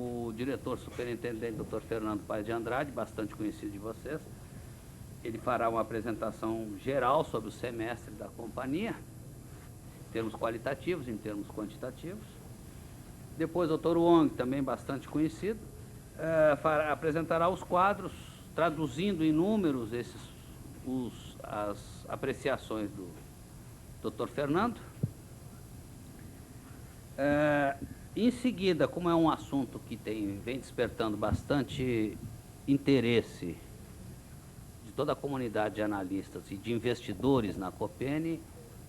O diretor superintendente, Dr. Fernando Paes de Andrade, bastante conhecido de vocês, ele fará uma apresentação geral sobre o semestre da companhia, em termos qualitativos, em termos quantitativos. Depois o Dr. Wong, também bastante conhecido, apresentará os quadros, traduzindo em números as apreciações do Dr. Fernando. Em seguida, como é um assunto que vem despertando bastante interesse de toda a comunidade de analistas e de investidores na Copene,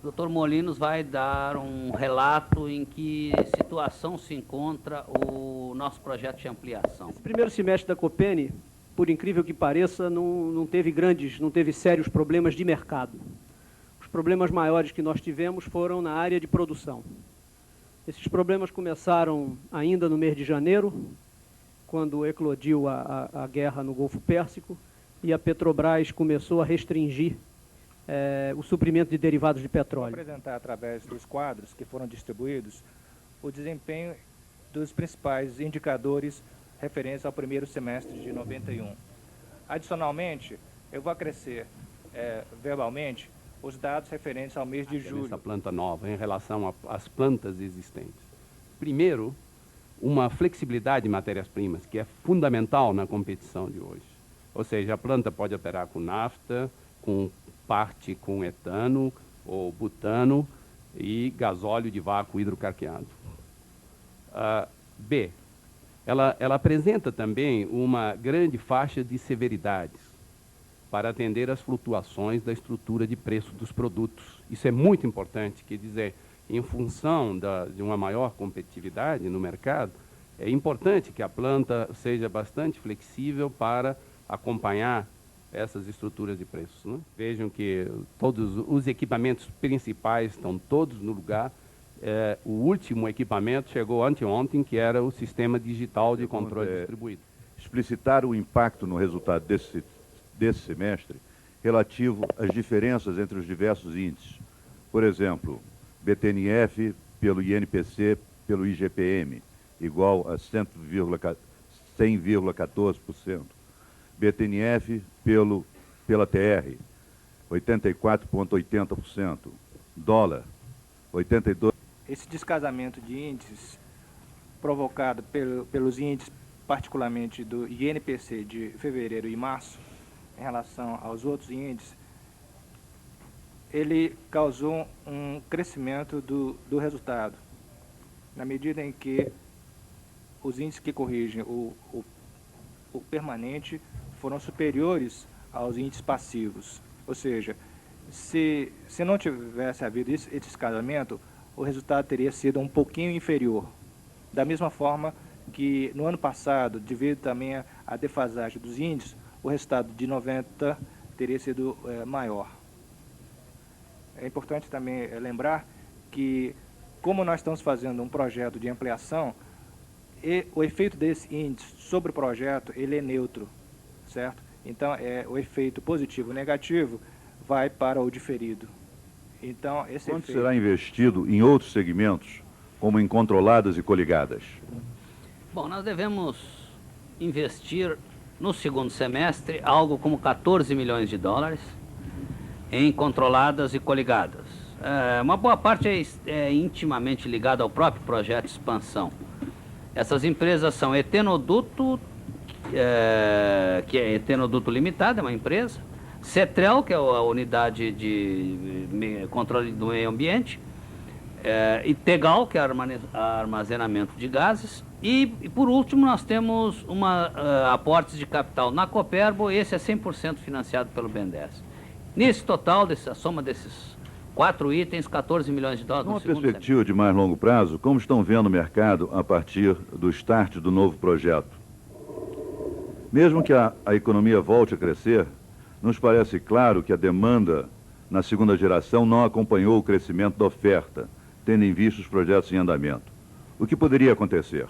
o Dr. Molinos vai dar um relato em que situação se encontra o nosso projeto de ampliação. Esse primeiro semestre da Copene, por incrível que pareça, não teve sérios problemas de mercado. Os problemas maiores que nós tivemos foram na área de produção. Esses problemas começaram ainda no mês de janeiro, quando eclodiu a guerra no Golfo Pérsico e a Petrobras começou a restringir o suprimento de derivados de petróleo. Vou apresentar através dos quadros que foram distribuídos o desempenho dos principais indicadores referentes ao primeiro semestre de 91. Adicionalmente, eu vou acrescer verbalmente os dados referentes ao mês de julho. Essa planta nova em relação às plantas existentes. Primeiro, uma flexibilidade de matérias-primas, que é fundamental na competição de hoje. Ou seja, a planta pode operar com nafta, com parte com etano ou butano e gasóleo de vácuo hidrocarqueado. B, ela apresenta também uma grande faixa de severidades para atender às flutuações da estrutura de preço dos produtos. Isso é muito importante, quer dizer, em função de uma maior competitividade no mercado, é importante que a planta seja bastante flexível para acompanhar essas estruturas de preços, né? Vejam que todos os equipamentos principais estão todos no lugar. O último equipamento chegou anteontem, que era o sistema digital de controle distribuído. Explicitar o impacto no resultado desse semestre relativo às diferenças entre os diversos índices. Por exemplo, BTNF pelo INPC pelo IGPM, igual a 100,14%. BTNF pela TR, 84,80%. Dólar, 82%. Esse descasamento de índices provocado pelos índices, particularmente do INPC de fevereiro e março, em relação aos outros índices, ele causou um crescimento do resultado, na medida em que os índices que corrigem o permanente foram superiores aos índices passivos. Ou seja, se não tivesse havido esse descasamento, o resultado teria sido um pouquinho inferior. Da mesma forma que no ano passado, devido também à defasagem dos índices, o resultado de 90 teria sido maior. É importante também lembrar que, como nós estamos fazendo um projeto de ampliação, o efeito desse índice sobre o projeto ele é neutro, certo? Então, o efeito positivo ou negativo vai para o diferido. Então, esse Quanto efeito será investido em outros segmentos, como em controladas e coligadas? Bom, nós devemos investir no segundo semestre algo como 14 milhões de dólares em controladas e coligadas. Uma boa parte é intimamente ligada ao próprio projeto de expansão. Essas empresas são Etenoduto, que é Etenoduto Limitada, é uma empresa, Cetrel, que é a unidade de controle do meio ambiente, e Tegal, que é armazenamento de gases, e por último nós temos aportes de capital na Coperbo, esse é 100% financiado pelo BNDES. Nesse total, a soma desses 4 itens, 14 milhões de dólares no Numa segundo perspectiva de mais longo prazo, como estão vendo o mercado a partir do start do novo projeto? Mesmo que a economia volte a crescer, nos parece claro que a demanda na segunda geração não acompanhou o crescimento da oferta, tendo em vista os projetos em andamento. O que poderia acontecer?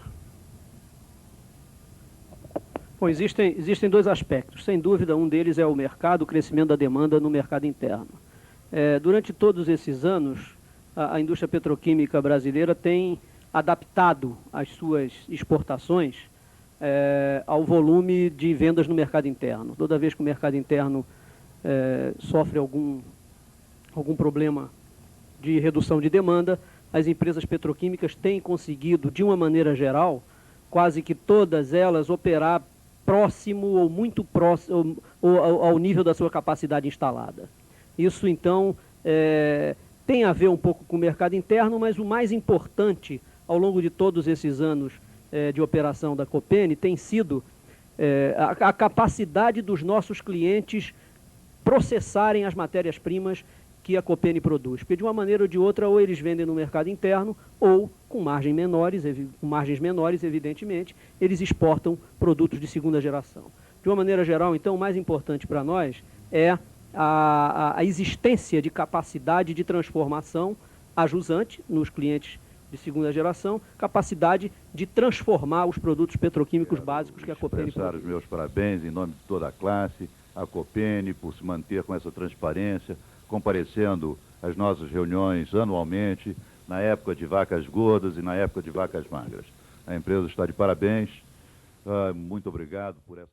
Bom, existem dois aspectos. Sem dúvida, um deles é o mercado, o crescimento da demanda no mercado interno. Durante todos esses anos, a indústria petroquímica brasileira tem adaptado as suas exportações ao volume de vendas no mercado interno. Toda vez que o mercado interno sofre algum problema de redução de demanda, as empresas petroquímicas têm conseguido, de uma maneira geral, quase que todas elas operar próximo ou muito próximo ao nível da sua capacidade instalada. Isso, então, tem a ver um pouco com o mercado interno, mas o mais importante, ao longo de todos esses anos de operação da Copene, tem sido a capacidade dos nossos clientes processarem as matérias-primas que a Copene produz. Porque, de uma maneira ou de outra, ou eles vendem no mercado interno, ou, com margens menores, evidentemente, eles exportam produtos de segunda geração. De uma maneira geral, então, o mais importante para nós é a existência de capacidade de transformação ajusante nos clientes de segunda geração, capacidade de transformar os produtos petroquímicos básicos que a Copene produz. Os meus parabéns em nome de toda a classe, a Copene, por se manter com essa transparência, comparecendo às nossas reuniões anualmente, na época de vacas gordas e na época de vacas magras. A empresa está de parabéns. Muito obrigado por essa...